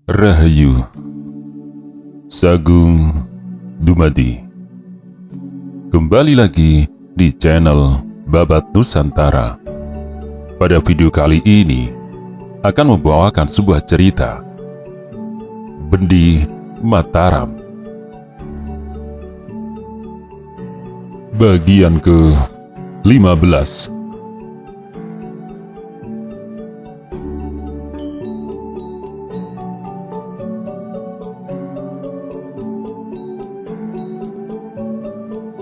Rahayu Sagung Dumadi. Kembali lagi di channel Babat Nusantara. Pada video kali ini akan membawakan sebuah cerita Bendi Mataram bagian ke-15.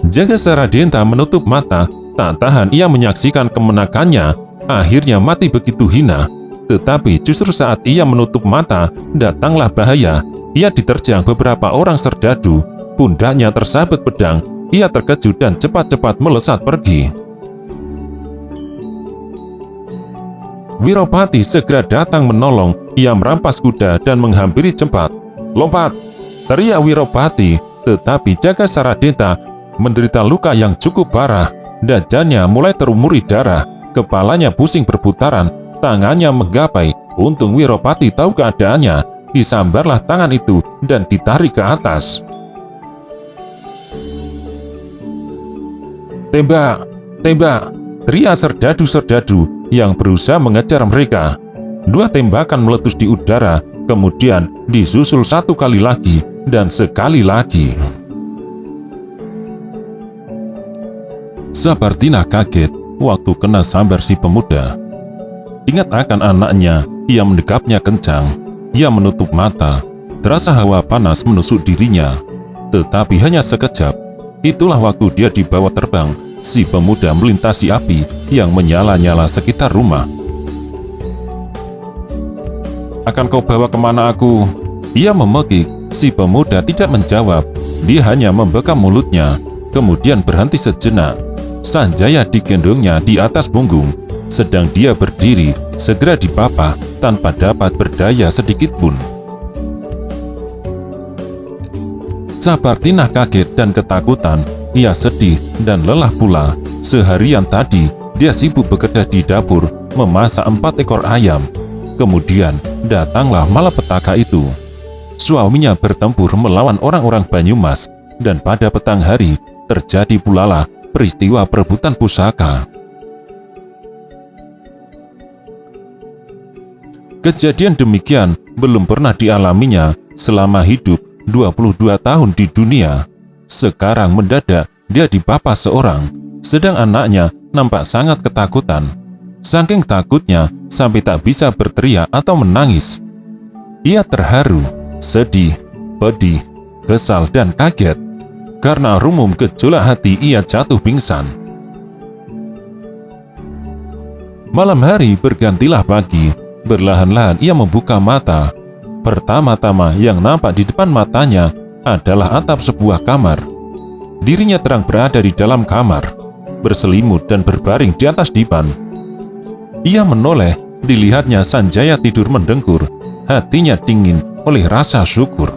Jagasara Denta menutup mata, tak tahan ia menyaksikan kemenakannya, akhirnya mati begitu hina. Tetapi justru saat ia menutup mata, datanglah bahaya. Ia diterjang beberapa orang serdadu, pundaknya tersabet pedang, ia terkejut dan cepat-cepat melesat pergi. Wiropati segera datang menolong, ia merampas kuda dan menghampiri cepat. "Lompat!" teriak Wiropati, tetapi Jagasara Denta menderita luka yang cukup parah. Dadanya mulai terumuri darah, kepalanya pusing berputaran, tangannya menggapai. Untung Wiropati tahu keadaannya, disambarlah tangan itu dan ditarik ke atas. "Tembak! Tembak!" teriak serdadu-serdadu yang berusaha mengejar mereka. Dua tembakan meletus di udara, kemudian disusul satu kali lagi dan sekali lagi. Sapartina kaget waktu kena sambar si pemuda. Ingat akan anaknya, ia mendekapnya kencang. Ia menutup mata, terasa hawa panas menusuk dirinya. Tetapi hanya sekejap, itulah waktu dia dibawa terbang. Si pemuda melintasi api yang menyala-nyala sekitar rumah. "Akan kau bawa kemana aku?" ia memekik. Si pemuda tidak menjawab, dia hanya membekam mulutnya, kemudian berhenti sejenak. Sanjaya digendongnya di atas punggung. Sedang dia berdiri, segera dipapah tanpa dapat berdaya sedikit pun. Sapartina kaget dan ketakutan. Ia sedih dan lelah pula. Seharian tadi, dia sibuk bekerja di dapur, memasak 4 ekor ayam. Kemudian, datanglah malapetaka itu. Suaminya bertempur melawan orang-orang Banyumas, dan pada petang hari, terjadi pulalah peristiwa perebutan pusaka. Kejadian demikian belum pernah dialaminya selama hidup 22 tahun di dunia. Sekarang mendadak dia dipapah seorang, sedang anaknya nampak sangat ketakutan. Saking takutnya sampai tak bisa berteriak atau menangis. Ia terharu, sedih, pedih, kesal dan kaget. Karena rumum gejolak hati, ia jatuh pingsan. Malam hari bergantilah pagi. Berlahan-lahan ia membuka mata. Pertama-tama yang nampak di depan matanya adalah atap sebuah kamar. Dirinya terang berada di dalam kamar, berselimut dan berbaring di atas dipan. Ia menoleh, dilihatnya Sanjaya tidur mendengkur. Hatinya dingin oleh rasa syukur.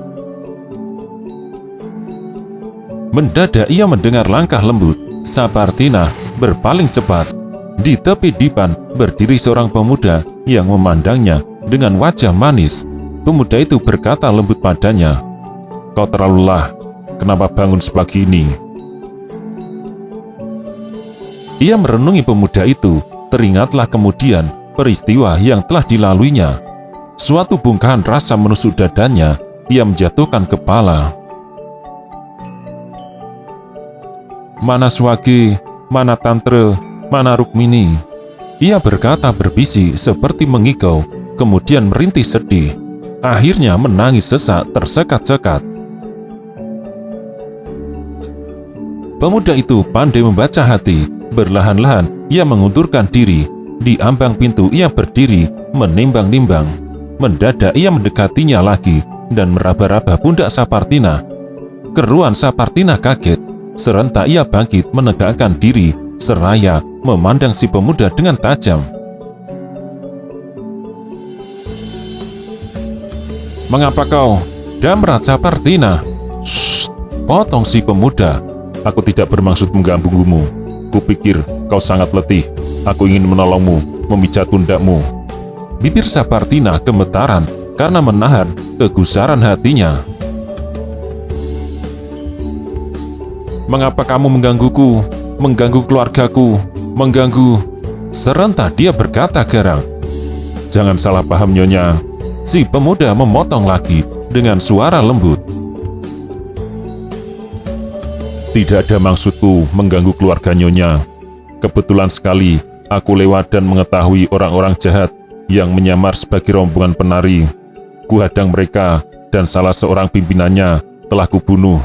Mendadak ia mendengar langkah lembut. Sapartina berpaling cepat. Di tepi dipan berdiri seorang pemuda yang memandangnya dengan wajah manis. Pemuda itu berkata lembut padanya, "Kau terlalu lelah, kenapa bangun sepagi ini?" Ia merenungi pemuda itu. Teringatlah kemudian peristiwa yang telah dilaluinya. Suatu bungkahan rasa menusuk dadanya. Ia menjatuhkan kepala. "Mana Swagi, mana Tantre, mana Rukmini?" Ia berkata berbisik seperti mengigau, kemudian merintih sedih. Akhirnya menangis sesak tersekat-sekat. Pemuda itu pandai membaca hati. Berlahan-lahan ia mengundurkan diri. Di ambang pintu ia berdiri, menimbang-nimbang. Mendadak ia mendekatinya lagi dan meraba-raba pundak Sapartina. Keruan Sapartina kaget. Serentak ia bangkit menegakkan diri, seraya memandang si pemuda dengan tajam. "Mengapa kau?" "Damrat Sapartina." "Shh," potong si pemuda. "Aku tidak bermaksud mengganggumu." Kupikir kau sangat letih. Aku ingin menolongmu, memijat pundakmu. Bibir Sapartina gemetaran karena menahan kegusaran hatinya. Mengapa kamu menggangguku, mengganggu keluargaku, mengganggu? Serentak dia berkata garang. Jangan salah paham Nyonya. Si pemuda memotong lagi dengan suara lembut. Tidak ada maksudku mengganggu keluarga Nyonya. Kebetulan sekali aku lewat dan mengetahui orang-orang jahat yang menyamar sebagai rombongan penari. Kuhadang mereka dan salah seorang pimpinannya telah kubunuh.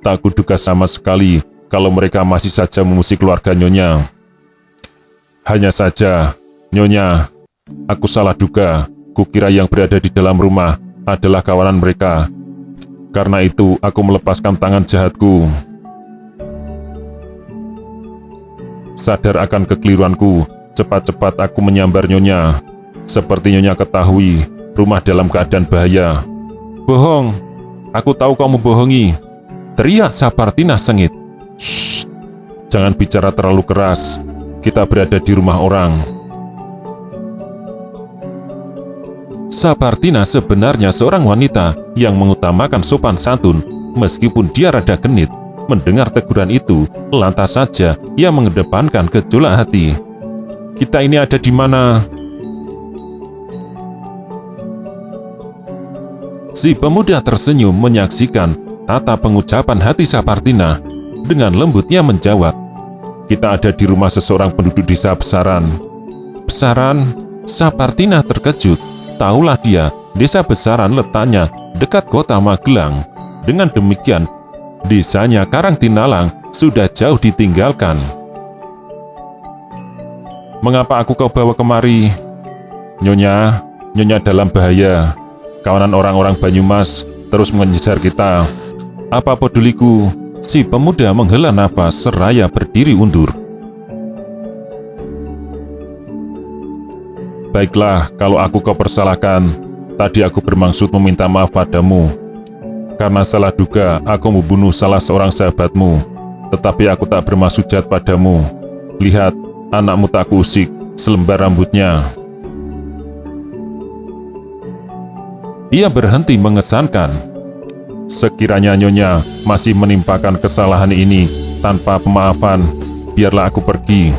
Tak kuduga sama sekali kalau mereka masih saja memusik keluarga Nyonya. Hanya saja, Nyonya, aku salah duga. Kukira yang berada di dalam rumah adalah kawanan mereka. Karena itu aku melepaskan tangan jahatku. Sadar akan kekeliruanku, cepat-cepat aku menyambar Nyonya. Seperti Nyonya ketahui, rumah dalam keadaan bahaya. Bohong, aku tahu kamu bohongi. Teriak Sapartina sengit. Shh, jangan bicara terlalu keras. Kita berada di rumah orang. Sapartina sebenarnya seorang wanita yang mengutamakan sopan santun. Meskipun dia rada genit, mendengar teguran itu, lantas saja ia mengedepankan gejolak hati. Kita ini ada di mana? Si pemuda tersenyum menyaksikan tata pengucapan hati Sapartina. Dengan lembut ia menjawab, kita ada di rumah seseorang penduduk desa Besaran. Besaran? Sapartina terkejut. Taulah dia, desa Besaran letaknya dekat kota Magelang. Dengan demikian, desanya Karangtinalang sudah jauh ditinggalkan. Mengapa aku kau bawa kemari? Nyonya, Nyonya dalam bahaya. Kawanan orang-orang Banyumas terus mengejar kita. Apa peduliku? Si pemuda menghela nafas seraya berdiri undur. Baiklah, kalau aku kau persalahkan. Tadi aku bermaksud meminta maaf padamu. Karena salah duga aku membunuh salah seorang sahabatmu. Tetapi aku tak bermaksud jahat padamu. Lihat, anakmu tak kusik, selembar rambutnya. Ia berhenti mengesankan. Sekiranya Nyonya masih menimpakan kesalahan ini tanpa pemaafan, biarlah aku pergi.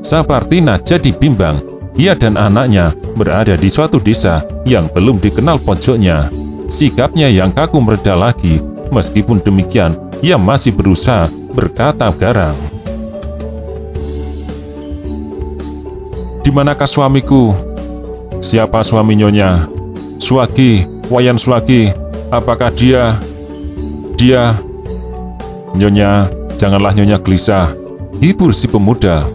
Sapartina jadi bimbang. Ia dan anaknya berada di suatu desa yang belum dikenal pojoknya. Sikapnya yang kaku mereda lagi. Meskipun demikian, ia masih berusaha berkata garang. Di manakah suamiku? Siapa suami Nyonya? Suwagi, Wayan Suwagi. Apakah dia? Nyonya, janganlah Nyonya gelisah. Hibur si pemuda.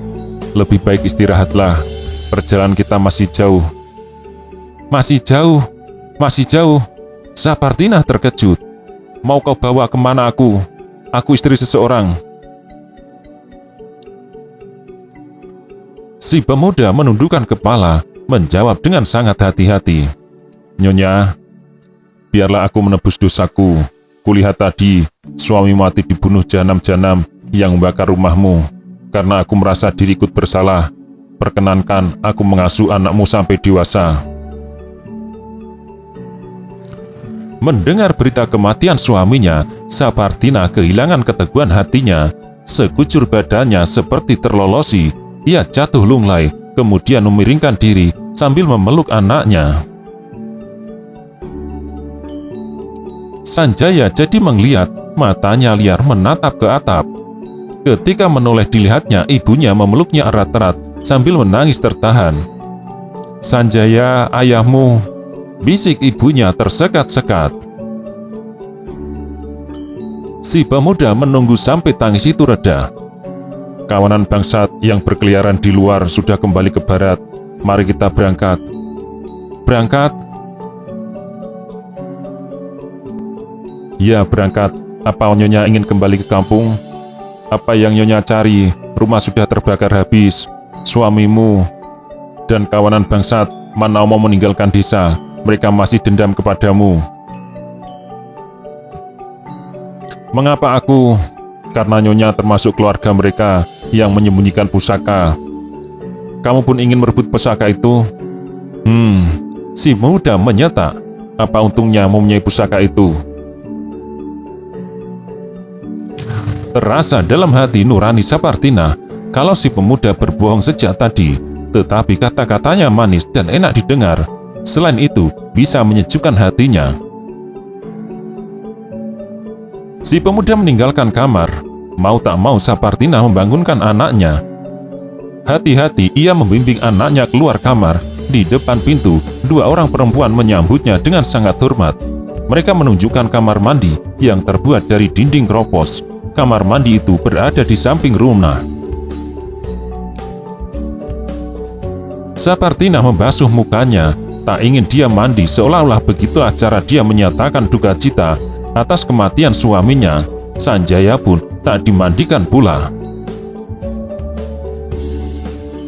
Lebih baik istirahatlah. Perjalanan kita masih jauh. Masih jauh? Masih jauh? Sapartina terkejut. Mau kau bawa kemana aku? Aku istri seseorang. Si pemuda menundukkan kepala, menjawab dengan sangat hati-hati. Nyonya, biarlah aku menebus dosaku. Kulihat tadi, suami mati dibunuh jahanam-jahanam yang membakar rumahmu. Karena aku merasa diri ikut bersalah, perkenankan aku mengasuh anakmu sampai dewasa. Mendengar berita kematian suaminya, Sapartina kehilangan keteguhan hatinya. Sekujur badannya seperti terlolosi. Ia jatuh lunglai, kemudian memiringkan diri sambil memeluk anaknya. Sanjaya jadi melihat, matanya liar menatap ke atap. Ketika menoleh dilihatnya, ibunya memeluknya erat-erat sambil menangis tertahan. Sanjaya, ayahmu, bisik ibunya tersekat-sekat. Si pemuda menunggu sampai tangis itu reda. Kawanan bangsat yang berkeliaran di luar sudah kembali ke barat. Mari kita berangkat. Berangkat? Ya, berangkat. Apa Nyonya ingin kembali ke kampung? Apa yang Nyonya cari? Rumah sudah terbakar habis. Suamimu dan kawanan bangsat mana mau meninggalkan desa. Mereka masih dendam kepadamu. Mengapa aku? karena Nyonya termasuk keluarga mereka yang menyembunyikan pusaka. Kamu pun ingin merebut pusaka itu? Si pemuda menyeta. Apa untungnya mempunyai pusaka itu? Terasa dalam hati nurani Sapartina kalau si pemuda berbohong sejak tadi, tetapi kata-katanya manis dan enak didengar. Selain itu, bisa menyejukkan hatinya. Si pemuda meninggalkan kamar. Mau tak mau Sapartina membangunkan anaknya. Hati-hati ia membimbing anaknya keluar kamar. Di depan pintu, dua orang perempuan menyambutnya dengan sangat hormat. Mereka menunjukkan kamar mandi yang terbuat dari dinding keropos. Kamar mandi itu berada di samping rumah. Sapartina membasuh mukanya. Tak ingin dia mandi, seolah-olah begitulah cara dia menyatakan duka cita atas kematian suaminya. Sanjaya pun tak dimandikan pula.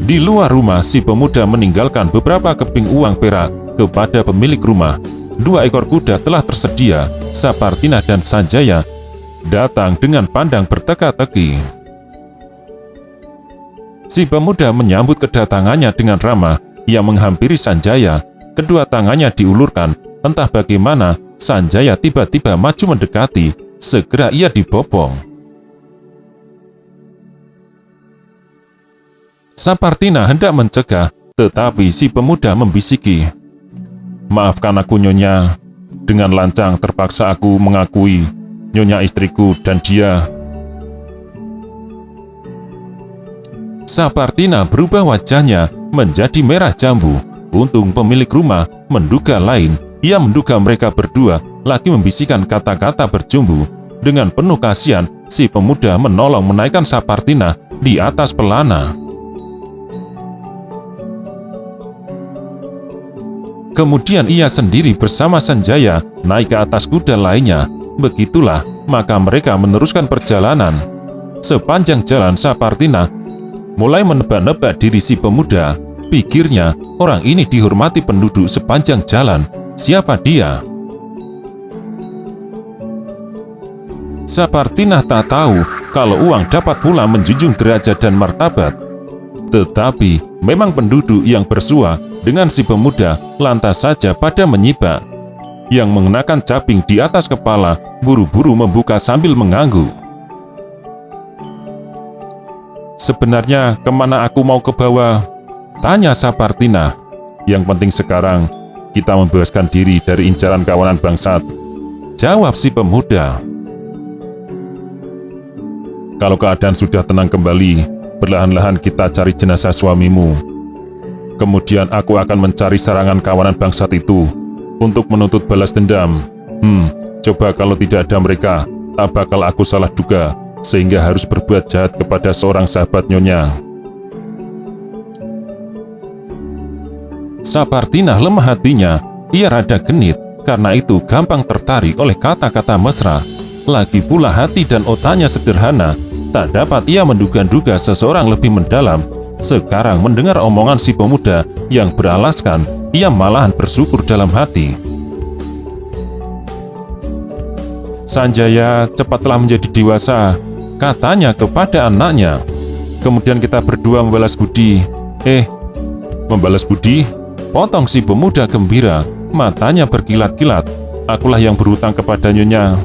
Di luar rumah, si pemuda meninggalkan beberapa keping uang perak kepada pemilik rumah. 2 ekor kuda telah tersedia. Sapartina dan Sanjaya datang dengan pandang berteka-teki. Si pemuda menyambut kedatangannya dengan ramah. Ia menghampiri Sanjaya. Kedua tangannya diulurkan. Entah bagaimana, Sanjaya tiba-tiba maju mendekati. Segera ia dibopong. Sapartina hendak mencegah, tetapi si pemuda membisiki, "Maafkan aku, Nyonya. Dengan lancang terpaksa aku mengakui Nyonya istriku dan dia." Sapartina berubah wajahnya menjadi merah jambu. Untung pemilik rumah menduga lain. Ia menduga mereka berdua lagi membisikkan kata-kata berjumbu. Dengan penuh kasihan, si pemuda menolong menaikkan Sapartina di atas pelana. Kemudian ia sendiri bersama Sanjaya naik ke atas kuda lainnya. Begitulah, maka mereka meneruskan perjalanan. Sepanjang jalan Sapartina mulai menebak-nebak diri si pemuda. Pikirnya, orang ini dihormati penduduk sepanjang jalan. Siapa dia? Sapartina tak tahu kalau uang dapat pula menjunjung derajat dan martabat. Tetapi, memang penduduk yang bersua dengan si pemuda lantas saja pada menyibak. Yang mengenakan caping di atas kepala buru-buru membuka sambil mengangguk. "Sebenarnya kemana aku mau ke bawah?" tanya Sapartina. "Yang penting sekarang kita membebaskan diri dari incaran kawanan bangsat," jawab si pemuda. "Kalau keadaan sudah tenang kembali, perlahan-lahan kita cari jenazah suamimu. Kemudian aku akan mencari sarangan kawanan bangsat itu untuk menuntut balas dendam. Coba kalau tidak ada mereka, tak bakal aku salah duga, sehingga harus berbuat jahat kepada seorang sahabat Nyonya." Sapartina lemah hatinya. Ia rada genit, karena itu gampang tertarik oleh kata-kata mesra. Lagi pula hati dan otaknya sederhana. Tak dapat ia menduga-duga seseorang lebih mendalam. Sekarang mendengar omongan si pemuda yang beralaskan, ia malahan bersyukur dalam hati. "Sanjaya cepatlah menjadi dewasa," katanya kepada anaknya. "Kemudian kita berdua membalas budi." Membalas budi?" potong si pemuda gembira, matanya berkilat-kilat. "Akulah yang berhutang kepada Nyonya."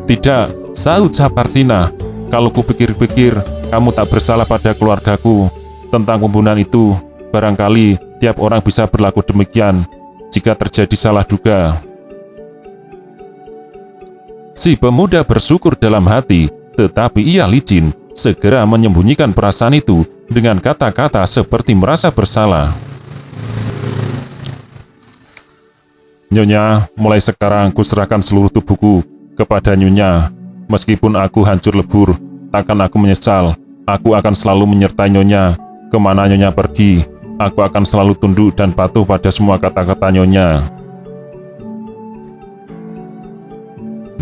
"Tidak," sahut Sapartina. "Kalau kupikir-pikir, kamu tak bersalah pada keluargaku. Tentang pembunuhan itu, barangkali tiap orang bisa berlaku demikian jika terjadi salah duga." Si pemuda bersyukur dalam hati, tetapi ia licin, segera menyembunyikan perasaan itu dengan kata-kata seperti merasa bersalah. "Nyonya, mulai sekarang kuserahkan seluruh tubuhku kepada Nyonya. Meskipun aku hancur lebur, takkan aku menyesal. Aku akan selalu menyertai Nyonya. Kemana Nyonya pergi, aku akan selalu tunduk dan patuh pada semua kata-kata Nyonya."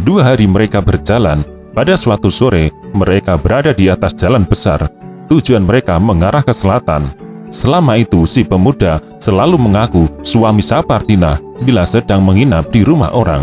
2 hari mereka berjalan. Pada suatu sore, mereka berada di atas jalan besar. Tujuan mereka mengarah ke selatan. Selama itu, si pemuda selalu mengaku suami Sapartina bila sedang menginap di rumah orang.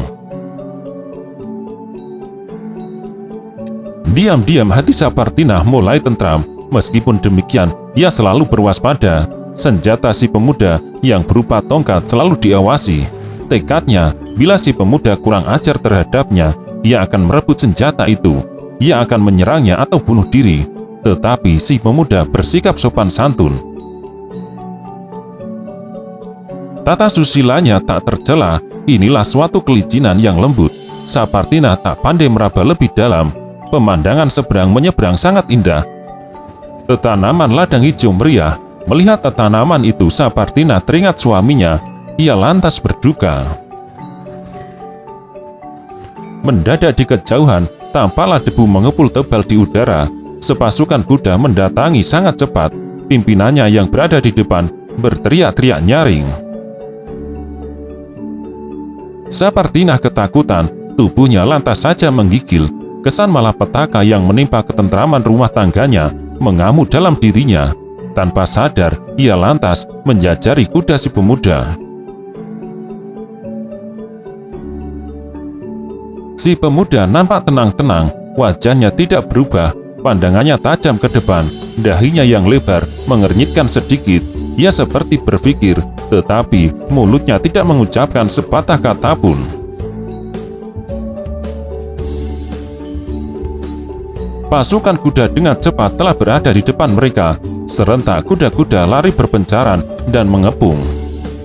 Diam-diam hati Sapartina mulai tentram. Meskipun demikian, ia selalu berwaspada. Senjata si pemuda yang berupa tongkat selalu diawasi. Tekadnya, bila si pemuda kurang ajar terhadapnya, ia akan merebut senjata itu. Ia akan menyerangnya atau bunuh diri. Tetapi si pemuda bersikap sopan santun. Tata susilanya tak tercela. Inilah suatu kelicinan yang lembut. Sapartina tak pandai meraba lebih dalam. Pemandangan seberang menyeberang sangat indah. Tanaman ladang hijau meriah. Melihat tanaman itu, Sapartina teringat suaminya. Ia lantas berduka. Mendadak di kejauhan, tampaklah debu mengepul tebal di udara. Sepasukan kuda mendatangi sangat cepat. Pimpinannya yang berada di depan berteriak-teriak nyaring. Sapartina ketakutan, tubuhnya lantas saja menggigil. Kesan malapetaka yang menimpa ketentraman rumah tangganya mengamuk dalam dirinya. Tanpa sadar, ia lantas menjajari kuda si pemuda. Si pemuda nampak tenang-tenang, wajahnya tidak berubah, pandangannya tajam ke depan, dahinya yang lebar mengernyitkan sedikit. Ia seperti berpikir, tetapi mulutnya tidak mengucapkan sepatah kata pun. Pasukan kuda dengan cepat telah berada di depan mereka. Serentak kuda-kuda lari berpencaran dan mengepung.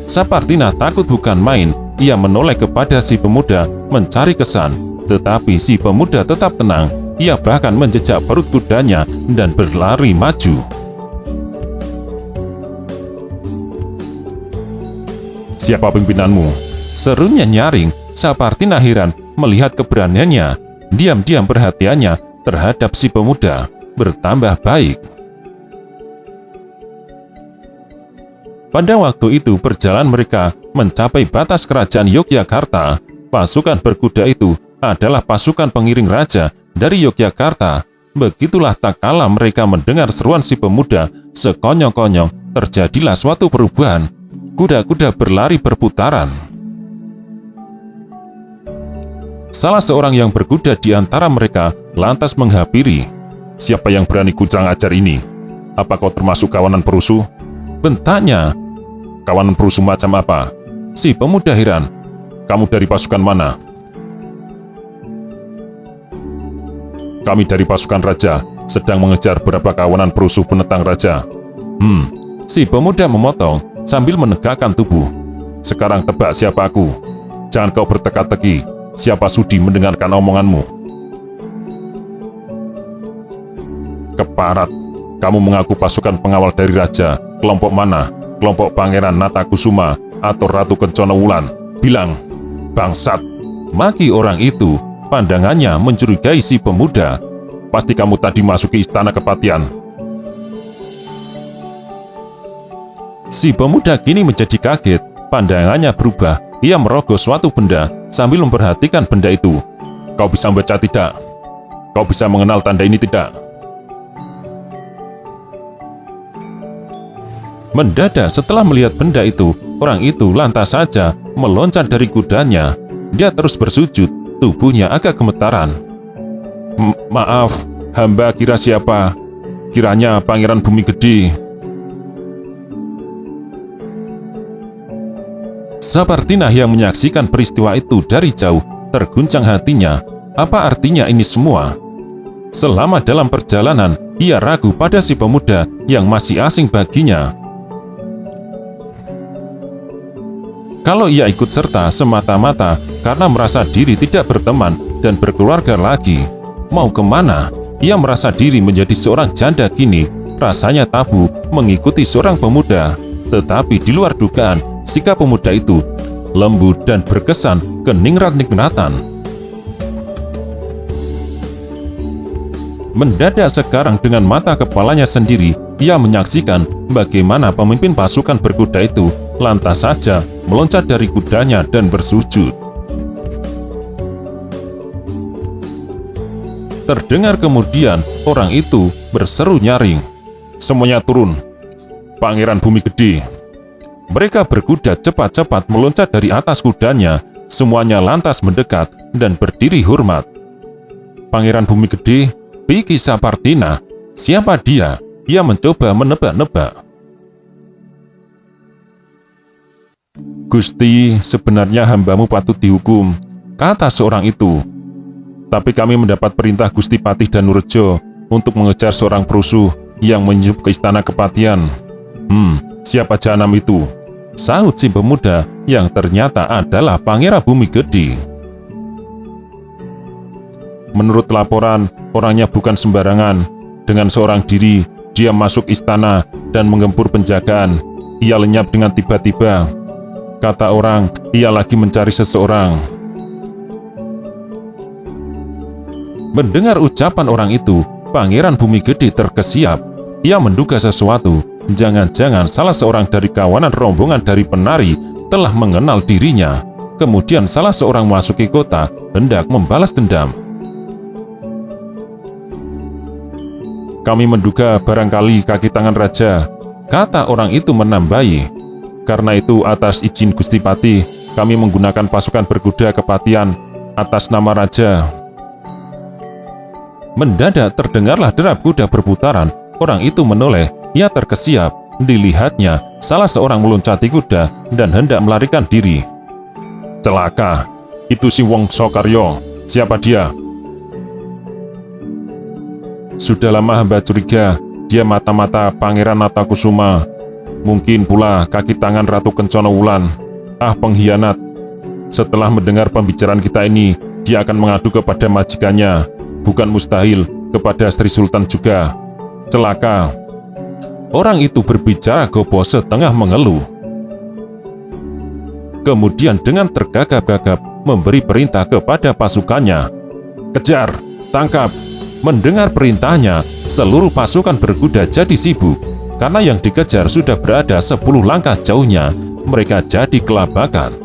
Sapartina takut bukan main. Ia menoleh kepada si pemuda mencari kesan. Tetapi si pemuda tetap tenang. Ia bahkan menjejak perut kudanya dan berlari maju. "Siapa pimpinanmu?" serunya nyaring. Sapartina heran melihat keberaniannya. Diam-diam perhatiannya terhadap si pemuda bertambah baik. Pada waktu itu perjalanan mereka mencapai batas kerajaan Yogyakarta. Pasukan berkuda itu adalah pasukan pengiring raja dari Yogyakarta. Begitulah tak kala mereka mendengar seruan si pemuda, sekonyong-konyong terjadilah suatu perubahan. Kuda-kuda berlari berputaran. Salah seorang yang berkuda di antara mereka lantas menghampiri. "Siapa yang berani kurang ajar ini? Apa kau termasuk kawanan perusuh?" bentaknya. "Kawanan perusuh macam apa?" Si pemuda heran. "Kamu dari pasukan mana?" "Kami dari pasukan raja, sedang mengejar beberapa kawanan perusuh penentang raja." Si pemuda memotong sambil menegakkan tubuh. "Sekarang tebak siapa aku. Jangan kau berteka-teki. Siapa sudi mendengarkan omonganmu?" "Keparat, kamu mengaku pasukan pengawal dari raja. Kelompok mana? Kelompok Pangeran Natakusuma atau Ratu Kencana Wulan? Bilang!" "Bangsat!" maki orang itu. Pandangannya mencurigai si pemuda. "Pasti kamu tadi masuk ke istana kepatian." Si pemuda kini menjadi kaget. Pandangannya berubah. Ia merogoh suatu benda sambil memperhatikan benda itu. "Kau bisa membaca tidak? Kau bisa mengenal tanda ini tidak?" Mendadak setelah melihat benda itu, orang itu lantas saja meloncat dari kudanya. Dia terus bersujud, tubuhnya agak gemetaran. Maaf, hamba kira siapa? Kiranya Pangeran Bumi Gede." Sapartina yang menyaksikan peristiwa itu dari jauh terguncang hatinya. Apa artinya ini semua? Selama dalam perjalanan, ia ragu pada si pemuda yang masih asing baginya. Kalau ia ikut serta semata-mata karena merasa diri tidak berteman dan berkeluarga lagi, mau kemana? Ia merasa diri menjadi seorang janda kini. Rasanya tabu mengikuti seorang pemuda. Tetapi di luar dugaan, sikap pemuda itu lembut dan berkesan keningrat-ningratan. Mendadak sekarang dengan mata kepalanya sendiri, ia menyaksikan bagaimana pemimpin pasukan berkuda itu lantas saja meloncat dari kudanya dan bersujud. Terdengar kemudian orang itu berseru nyaring, "Semuanya turun, Pangeran Bumi Gede." Mereka berkuda cepat-cepat meloncat dari atas kudanya. Semuanya lantas mendekat dan berdiri hormat. "Pangeran Bumi Gede, Biki Sapartina, siapa dia? Ia mencoba menebak-nebak. Gusti, sebenarnya hambamu patut dihukum, kata seorang itu. Tapi kami mendapat perintah Gusti Patih Danurejo untuk mengejar seorang perusuh yang menyusup ke istana kepatian. Siapa jahanam itu? Sahut si pemuda yang ternyata adalah Pangeran Bumi Gede. Menurut laporan, orangnya bukan sembarangan. Dengan seorang diri, dia masuk istana dan menggempur penjagaan. Ia lenyap dengan tiba-tiba. Kata orang, ia lagi mencari seseorang. Mendengar ucapan orang itu, Pangeran Bumi Gede terkesiap. Ia menduga sesuatu. Jangan-jangan salah seorang dari kawanan rombongan dari penari telah mengenal dirinya. Kemudian salah seorang memasuki kota hendak membalas dendam. Kami menduga barangkali kaki tangan raja, kata orang itu menambahi. Karena itu atas izin Gusti Patih, kami menggunakan pasukan berkuda kepatian atas nama raja. Mendadak terdengarlah derap kuda berputaran. Orang itu menoleh, ia terkesiap. Dilihatnya, salah seorang meloncati kuda dan hendak melarikan diri. Celaka, itu si Wongso Karyo. Siapa dia? Sudah lama hamba curiga, dia mata-mata Pangeran Natakusuma. Mungkin pula kaki tangan Ratu Kencana Wulan. Ah, pengkhianat. Setelah mendengar pembicaraan kita ini, dia akan mengadu kepada majikannya. Bukan mustahil, kepada Sri Sultan juga. Celaka. Orang itu berbicara gopoh setengah mengeluh. Kemudian dengan tergagap-gagap memberi perintah kepada pasukannya. Kejar, tangkap. Mendengar perintahnya, seluruh pasukan berkuda jadi sibuk. Karena yang dikejar sudah berada 10 langkah jauhnya, mereka jadi kelabakan.